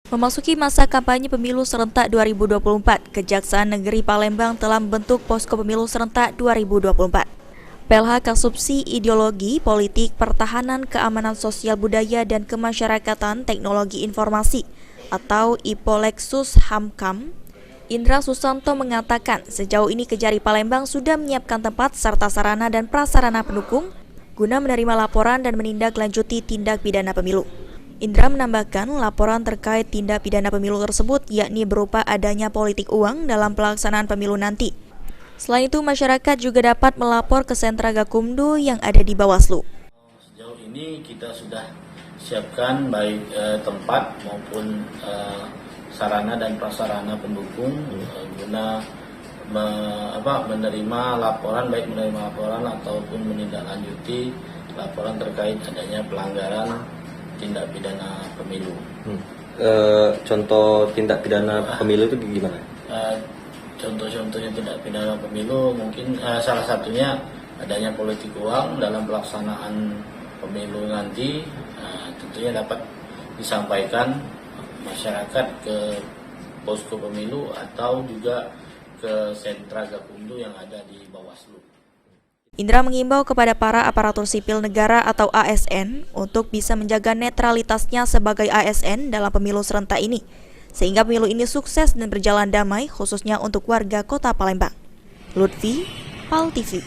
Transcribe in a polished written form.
Memasuki masa kampanye pemilu serentak 2024, Kejaksaan Negeri Palembang telah membentuk Posko Pemilu Serentak 2024. PLH Kasubsi Ideologi, Politik, Pertahanan, Keamanan Sosial Budaya, dan Kemasyarakatan Teknologi Informasi atau IPOLEKSUS Hamkam, Indra Susanto mengatakan sejauh ini Kejari Palembang sudah menyiapkan tempat serta sarana dan prasarana pendukung guna menerima laporan dan menindaklanjuti tindak pidana pemilu. Indra menambahkan laporan terkait tindak pidana pemilu tersebut yakni berupa adanya politik uang dalam pelaksanaan pemilu nanti. Selain itu, masyarakat juga dapat melapor ke sentra Gakumdu yang ada di Bawaslu. Sejauh ini kita sudah siapkan baik tempat maupun sarana dan prasarana pendukung guna menerima laporan, baik menerima laporan ataupun menindaklanjuti laporan terkait adanya pelanggaran tindak pidana pemilu. Contoh tindak pidana pemilu itu gimana? Contoh-contohnya tindak pidana pemilu mungkin salah satunya adanya politik uang dalam pelaksanaan pemilu nanti. Tentunya dapat disampaikan masyarakat ke posko pemilu atau juga ke sentra Gakumdu yang ada di Bawaslu. Indra mengimbau kepada para aparatur sipil negara atau ASN untuk bisa menjaga netralitasnya sebagai ASN dalam pemilu serentak ini, sehingga pemilu ini sukses dan berjalan damai khususnya untuk warga Kota Palembang. Lutfi, PAL TV.